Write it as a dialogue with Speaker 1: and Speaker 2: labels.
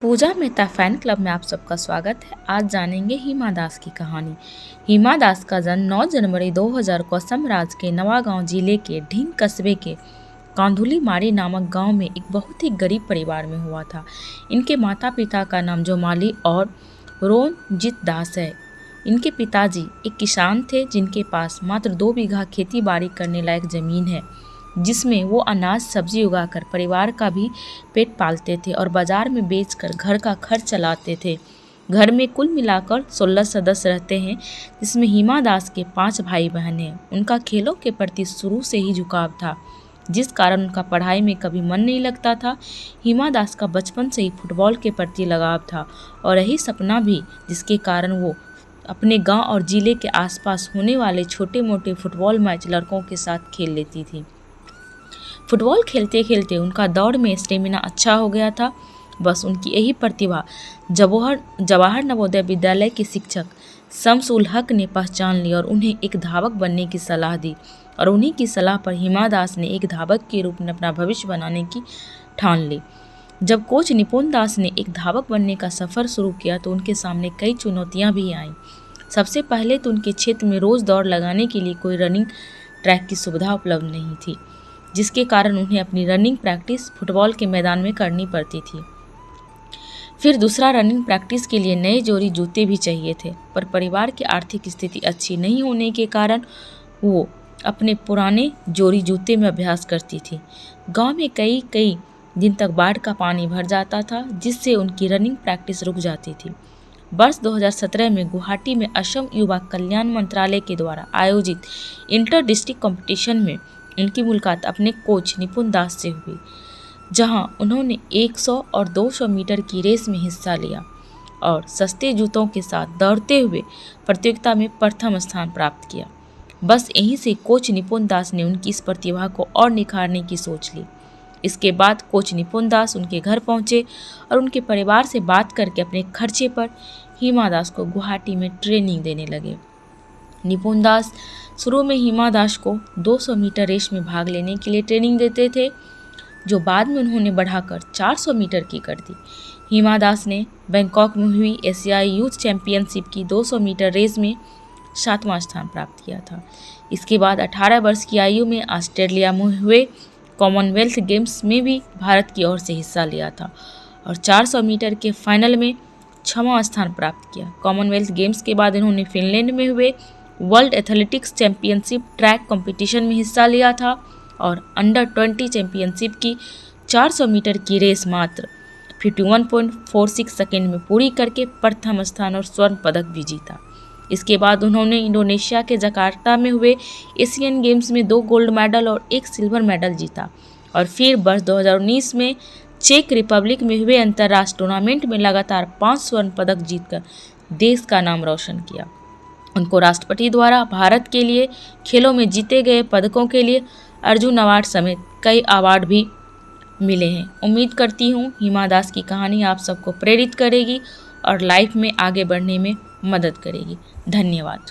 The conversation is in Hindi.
Speaker 1: पूजा मेहता फैन क्लब में आप सबका स्वागत है। आज जानेंगे हिमा दास की कहानी। हिमा दास का जन्म 9 जनवरी 2000 को असम राज्य के नवागांव जिले के ढींग कस्बे के कांधुली मारी नामक गांव में एक बहुत ही गरीब परिवार में हुआ था। इनके माता पिता का नाम जोमाली और रोनजीत दास है। इनके पिताजी एक किसान थे जिनके पास मात्र 2 बीघा खेती बाड़ी करने लायक जमीन है, जिसमें वो अनाज सब्जी उगाकर परिवार का भी पेट पालते थे और बाजार में बेचकर घर का खर्च चलाते थे। घर में कुल मिलाकर 16 सदस्य रहते हैं, जिसमें हिमा दास के 5 भाई बहन हैं। उनका खेलों के प्रति शुरू से ही झुकाव था, जिस कारण उनका पढ़ाई में कभी मन नहीं लगता था। हिमा दास का बचपन से ही फुटबॉल के प्रति लगाव था और यही सपना भी, जिसके कारण वो अपने गांव और जिले के आसपास होने वाले छोटे मोटे फुटबॉल मैच लड़कों के साथ खेल लेती थी। फुटबॉल खेलते खेलते उनका दौड़ में स्टेमिना अच्छा हो गया था। बस उनकी यही प्रतिभा जवाहर नवोदय विद्यालय के शिक्षक शम्स उल हक ने पहचान ली और उन्हें एक धावक बनने की सलाह दी। और उन्हीं की सलाह पर हिमा दास ने एक धावक के रूप में अपना भविष्य बनाने की ठान ली। जब कोच निपुण दास ने एक धावक बनने का सफ़र शुरू किया तो उनके सामने कई चुनौतियां भी आईं। सबसे पहले तो उनके क्षेत्र में रोज़ दौड़ लगाने के लिए कोई रनिंग ट्रैक की सुविधा उपलब्ध नहीं थी, जिसके कारण उन्हें अपनी रनिंग प्रैक्टिस फुटबॉल के मैदान में करनी पड़ती थी। फिर दूसरा, रनिंग प्रैक्टिस के लिए नए जोड़ी जूते भी चाहिए थे, पर परिवार की आर्थिक स्थिति अच्छी नहीं होने के कारण वो अपने पुराने जोड़ी जूते में अभ्यास करती थी। गांव में कई दिन तक बाढ़ का पानी भर जाता था, जिससे उनकी रनिंग प्रैक्टिस रुक जाती थी। वर्ष 2017 में गुवाहाटी में असम युवा कल्याण मंत्रालय के द्वारा आयोजित इंटर डिस्ट्रिक्ट कॉम्पिटिशन में उनकी मुलाकात अपने कोच निपुण दास से हुई, जहां उन्होंने 100 और 200 मीटर की रेस में हिस्सा लिया और सस्ते जूतों के साथ दौड़ते हुए प्रतियोगिता में प्रथम स्थान प्राप्त किया। बस यहीं से कोच निपुण दास ने उनकी इस प्रतिभा को और निखारने की सोच ली। इसके बाद कोच निपुण दास उनके घर पहुंचे और उनके परिवार से बात करके अपने खर्चे पर हिमा दास को गुवाहाटी में ट्रेनिंग देने लगे। निपुण दास शुरू में हिमा दास को 200 मीटर रेस में भाग लेने के लिए ट्रेनिंग देते थे, जो बाद में उन्होंने बढ़ाकर 400 मीटर की कर दी। हिमा दास ने बैंकॉक में हुई एशियाई यूथ चैंपियनशिप की 200 मीटर रेस में 7वां स्थान प्राप्त किया था। इसके बाद 18 वर्ष की आयु में ऑस्ट्रेलिया में हुए कॉमनवेल्थ गेम्स में भी भारत की ओर से हिस्सा लिया था और 400 मीटर के फाइनल में 6वां स्थान प्राप्त किया। कॉमनवेल्थ गेम्स के बाद इन्होंने फिनलैंड में हुए world athletics championship track competition में हिस्सा लिया था और अंडर 20 चैंपियनशिप की 400 मीटर की रेस मात्र 51.46 सेकेंड में पूरी करके प्रथम स्थान और स्वर्ण पदक भी जीता। इसके बाद उन्होंने इंडोनेशिया के जकार्ता में हुए एशियन गेम्स में 2 गोल्ड मेडल और 1 सिल्वर मेडल जीता और फिर वर्ष 2019 में चेक रिपब्लिक में हुए अंतर्राष्ट्रीय टूर्नामेंट में लगातार 5 स्वर्ण पदक जीतकर देश का नाम रोशन किया। उनको राष्ट्रपति द्वारा भारत के लिए खेलों में जीते गए पदकों के लिए अर्जुन अवार्ड समेत कई अवार्ड भी मिले हैं। उम्मीद करती हूँ हिमा दास की कहानी आप सबको प्रेरित करेगी और लाइफ में आगे बढ़ने में मदद करेगी। धन्यवाद।